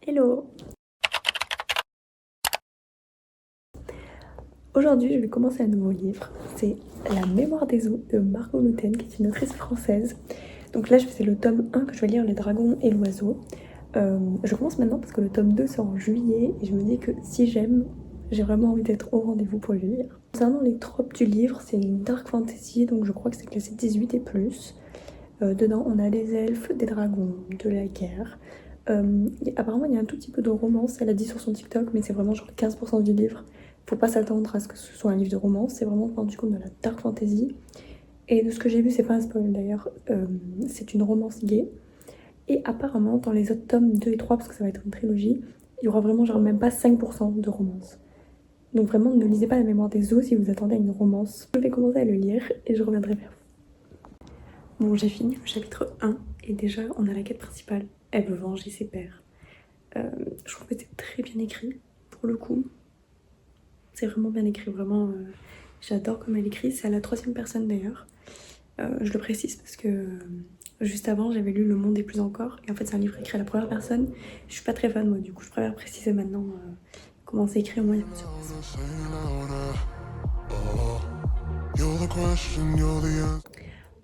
Hello! Aujourd'hui, je vais commencer un nouveau livre. C'est La mémoire des eaux de Margot Louten, qui est une autrice française. Donc là, c'est le tome 1 que je vais lire, Les dragons et l'oiseau. Je commence maintenant parce que le tome 2 sort en juillet et je me dis que si j'aime, j'ai vraiment envie d'être au rendez-vous pour le lire. Concernant les tropes du livre, c'est une dark fantasy, donc je crois que c'est classé 18 et plus. Dedans, on a des elfes, des dragons, de la guerre. Apparemment, il y a un tout petit peu de romance, elle a dit sur son TikTok, mais c'est vraiment genre 15% du livre. Faut pas s'attendre à ce que ce soit un livre de romance, c'est vraiment du coup de la dark fantasy. Et de ce que j'ai vu, c'est pas un spoil d'ailleurs, c'est une romance gay. Et apparemment, dans les autres tomes 2 et 3, parce que ça va être une trilogie, il y aura vraiment genre même pas 5% de romance. Donc vraiment, ne lisez pas La mémoire des eaux si vous attendez à une romance. Je vais commencer à le lire et je reviendrai vers vous. Bon, j'ai fini le chapitre 1 et déjà, on a la quête principale. Elle veut venger ses pères. Je trouve que c'est très bien écrit, pour le coup. C'est vraiment bien écrit, vraiment. J'adore comme elle écrit. C'est à la 3e personne d'ailleurs. Je le précise parce que juste avant, j'avais lu Le Monde est plus encore. Et en fait, c'est un livre écrit à la 1re personne. Je suis pas très fan, moi, du coup, je préfère préciser maintenant comment c'est écrit, au moins il y a pas de surprise.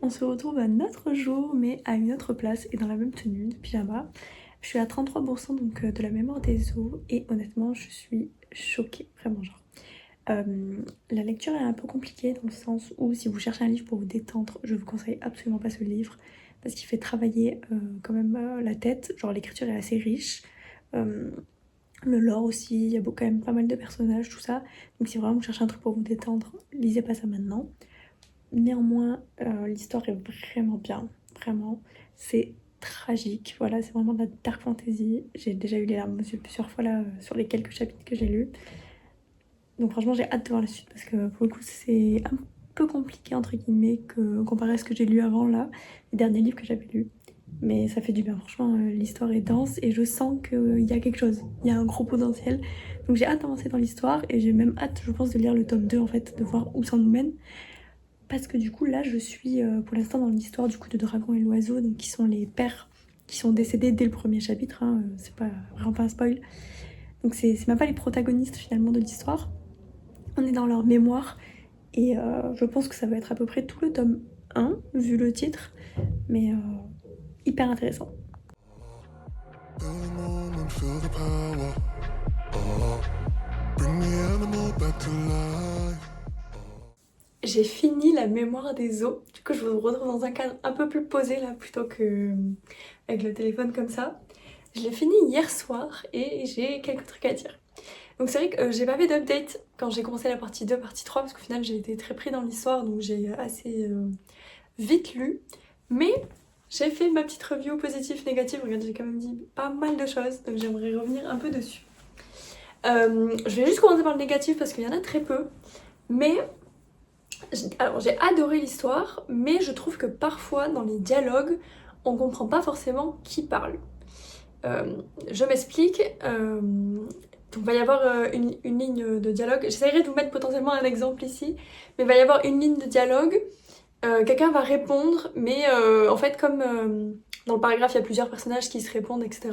On se retrouve un autre jour, mais à une autre place et dans la même tenue de pyjama. Je suis à 33% donc de La mémoire des eaux et honnêtement, je suis choquée, vraiment genre. La lecture est un peu compliquée dans le sens où si vous cherchez un livre pour vous détendre, je vous conseille absolument pas ce livre parce qu'il fait travailler quand même la tête. Genre l'écriture est assez riche, le lore aussi, il y a quand même pas mal de personnages, tout ça. Donc si vraiment vous cherchez un truc pour vous détendre, lisez pas ça maintenant. Néanmoins, l'histoire est vraiment bien, vraiment. C'est tragique, voilà, c'est vraiment de la dark fantasy. J'ai déjà eu les larmes aux yeux plusieurs fois là sur les quelques chapitres que j'ai lus. Donc franchement, j'ai hâte de voir la suite parce que pour le coup, c'est un peu compliqué entre guillemets comparé à ce que j'ai lu avant là, les derniers livres que j'avais lus. Mais ça fait du bien, franchement, l'histoire est dense et je sens qu'il y a quelque chose, il y a un gros potentiel. Donc j'ai hâte d'avancer dans l'histoire et j'ai même hâte, je pense, de lire le tome 2 en fait, de voir où ça nous mène. Parce que du coup là je suis pour l'instant dans l'histoire du coup de Dragon et l'oiseau, donc qui sont les pères qui sont décédés dès le premier chapitre, hein, c'est pas vraiment pas un spoil. Donc c'est même pas les protagonistes finalement de l'histoire. On est dans leur mémoire et je pense que ça va être à peu près tout le tome 1 vu le titre, mais hyper intéressant. J'ai fini La mémoire des eaux, du coup je vous retrouve dans un cadre un peu plus posé là plutôt que avec le téléphone comme ça. Je l'ai fini hier soir et j'ai quelques trucs à dire. Donc c'est vrai que j'ai pas fait d'update quand j'ai commencé la partie 2, partie 3 parce qu'au final j'ai été très pris dans l'histoire donc j'ai assez vite lu. Mais j'ai fait ma petite review positive, négative, regarde j'ai quand même dit pas mal de choses donc j'aimerais revenir un peu dessus. Je vais juste commencer par le négatif parce qu'il y en a très peu. Mais alors j'ai adoré l'histoire, mais je trouve que parfois dans les dialogues, on comprend pas forcément qui parle. Je m'explique. Donc il va y avoir une ligne de dialogue. J'essaierai de vous mettre potentiellement un exemple ici, mais il va y avoir une ligne de dialogue. Quelqu'un va répondre, mais en fait comme dans le paragraphe il y a plusieurs personnages qui se répondent, etc.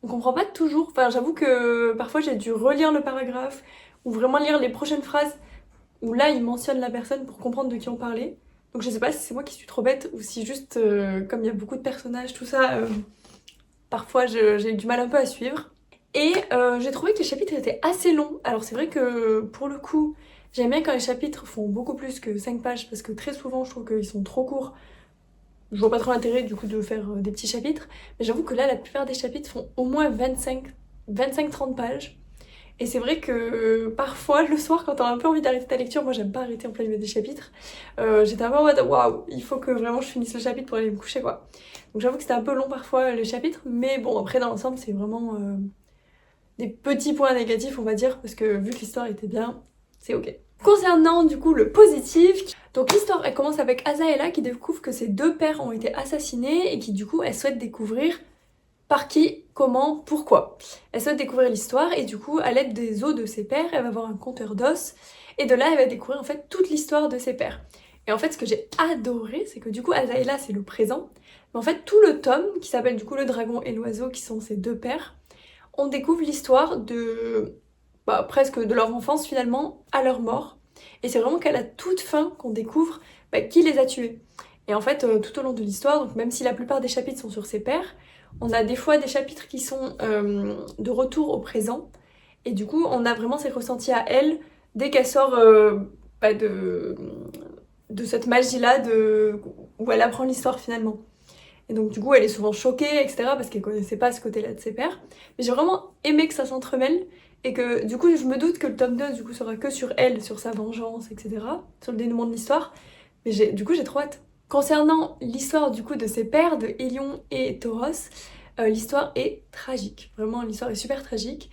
On comprend pas toujours. Enfin j'avoue que parfois j'ai dû relire le paragraphe ou vraiment lire les prochaines phrases où là il mentionne la personne pour comprendre de qui on parlait. Donc je sais pas si c'est moi qui suis trop bête ou si juste comme il y a beaucoup de personnages, tout ça, parfois j'ai eu du mal un peu à suivre. Et j'ai trouvé que les chapitres étaient assez longs. Alors c'est vrai que pour le coup, j'aime bien quand les chapitres font beaucoup plus que 5 pages parce que très souvent je trouve qu'ils sont trop courts. Je vois pas trop l'intérêt du coup de faire des petits chapitres. Mais j'avoue que là la plupart des chapitres font au moins 25-30 pages. Et c'est vrai que parfois le soir quand t'as un peu envie d'arrêter ta lecture, moi j'aime pas arrêter en plein milieu des chapitres, j'étais un peu en mode waouh, il faut que vraiment je finisse le chapitre pour aller me coucher quoi. Donc j'avoue que c'était un peu long parfois le chapitre, mais bon après dans l'ensemble c'est vraiment des petits points négatifs on va dire, parce que vu que l'histoire était bien, c'est ok. Concernant du coup le positif, donc l'histoire elle commence avec Azaela qui découvre que ses 2 pères ont été assassinés et qui du coup elle souhaite découvrir par qui, comment, pourquoi. Elle souhaite découvrir l'histoire et du coup à l'aide des os de ses pères elle va voir un conteur d'os et de là elle va découvrir en fait toute l'histoire de ses pères. Et en fait ce que j'ai adoré c'est que du coup Azaela c'est le présent, mais en fait tout le tome qui s'appelle du coup Le Dragon et l'Oiseau qui sont ses 2 pères, on découvre l'histoire de presque de leur enfance finalement à leur mort. Et c'est vraiment qu'à la toute fin qu'on découvre qui les a tués. Et en fait, tout au long de l'histoire, donc même si la plupart des chapitres sont sur ses pères, on a des fois des chapitres qui sont de retour au présent. Et du coup, on a vraiment ses ressentis à elle dès qu'elle sort de cette magie-là où elle apprend l'histoire finalement. Et donc du coup, elle est souvent choquée, etc. parce qu'elle connaissait pas ce côté-là de ses pères. Mais j'ai vraiment aimé que ça s'entremêle et que du coup, je me doute que le tome 2 du coup sera que sur elle, sur sa vengeance, etc. Sur le dénouement de l'histoire. Mais du coup, j'ai trop hâte. Concernant l'histoire du coup de ses pères, de Hélion et Tauros, l'histoire est tragique. Vraiment, l'histoire est super tragique.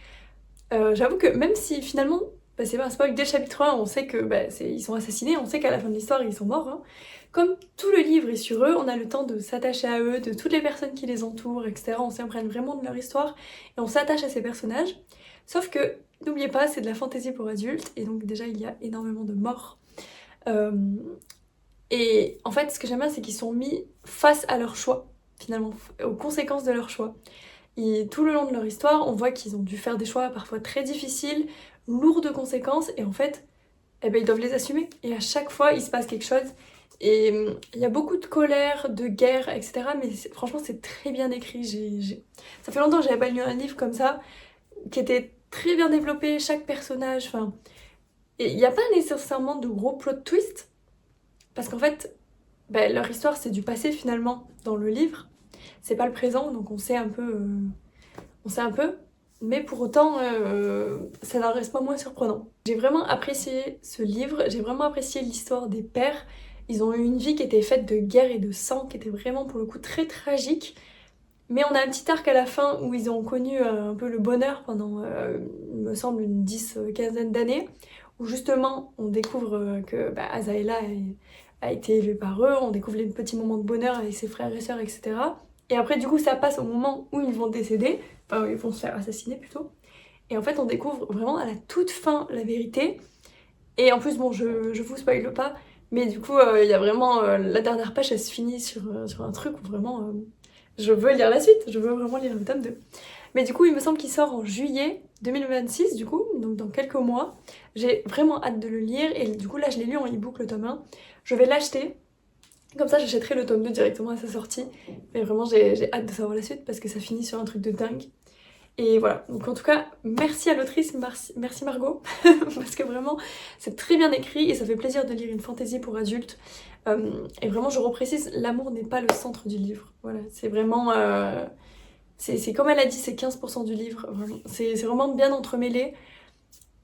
J'avoue que même si finalement, c'est pas un spoil, dès le chapitre 1, on sait que ils sont assassinés, on sait qu'à la fin de l'histoire, ils sont morts. Hein. Comme tout le livre est sur eux, on a le temps de s'attacher à eux, de toutes les personnes qui les entourent, etc. On s'imprègne vraiment de leur histoire et on s'attache à ces personnages. Sauf que, n'oubliez pas, c'est de la fantasy pour adultes et donc déjà, il y a énormément de morts. Et en fait, ce que j'aime bien, c'est qu'ils sont mis face à leur choix, finalement, aux conséquences de leur choix. Et tout le long de leur histoire, on voit qu'ils ont dû faire des choix parfois très difficiles, lourds de conséquences, et en fait, ils doivent les assumer. Et à chaque fois, il se passe quelque chose. Et il y a beaucoup de colère, de guerre, etc. Mais franchement, c'est très bien écrit. Ça fait longtemps que j'avais pas lu un livre comme ça, qui était très bien développé, chaque personnage. Enfin, et il n'y a pas nécessairement de gros plot twist, parce qu'en fait, leur histoire, c'est du passé finalement dans le livre. C'est pas le présent, donc on sait un peu. Mais pour autant, ça n'en reste pas moins surprenant. J'ai vraiment apprécié ce livre, j'ai vraiment apprécié l'histoire des pères. Ils ont eu une vie qui était faite de guerre et de sang, qui était vraiment pour le coup très tragique. Mais on a un petit arc à la fin où ils ont connu un peu le bonheur pendant, il me semble, une 10-15 d'années, où justement on découvre que Azaela a été élevée par eux, on découvre les petits moments de bonheur avec ses frères et sœurs, etc. Et après, du coup, ça passe au moment où ils vont décéder, enfin, ils vont se faire assassiner plutôt. Et en fait, on découvre vraiment à la toute fin la vérité. Et en plus, bon, je vous spoile pas, mais du coup, il y a vraiment. La dernière page, elle se finit sur un truc où vraiment. Je veux lire la suite, je veux vraiment lire le tome 2. Mais du coup, il me semble qu'il sort en juillet 2026, du coup, donc dans quelques mois. J'ai vraiment hâte de le lire, et du coup, là, je l'ai lu en e-book, le tome 1. Je vais l'acheter. Comme ça, j'achèterai le tome 2 directement à sa sortie. Mais vraiment, j'ai hâte de savoir la suite parce que ça finit sur un truc de dingue. Et voilà, donc en tout cas, merci à l'autrice, merci Margot, parce que vraiment, c'est très bien écrit et ça fait plaisir de lire une fantaisie pour adultes. Et vraiment, je reprécise, l'amour n'est pas le centre du livre. Voilà, c'est vraiment... c'est comme elle a dit, c'est 15% du livre. C'est vraiment bien entremêlé.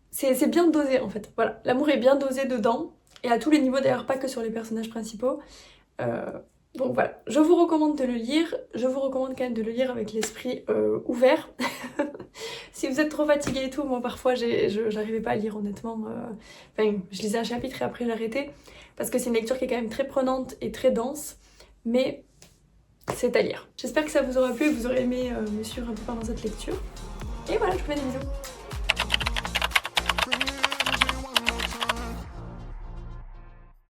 C'est bien dosé en fait. Voilà, l'amour est bien dosé dedans. Et à tous les niveaux, d'ailleurs, pas que sur les personnages principaux. Donc voilà, je vous recommande de le lire. Je vous recommande quand même de le lire avec l'esprit ouvert. Si vous êtes trop fatigué et tout, moi parfois j'arrivais pas à lire honnêtement. Enfin, je lisais un chapitre et après j'arrêtais. Parce que c'est une lecture qui est quand même très prenante et très dense. Mais c'est à lire. J'espère que ça vous aura plu et que vous aurez aimé me suivre un peu pendant cette lecture. Et voilà, je vous fais des bisous.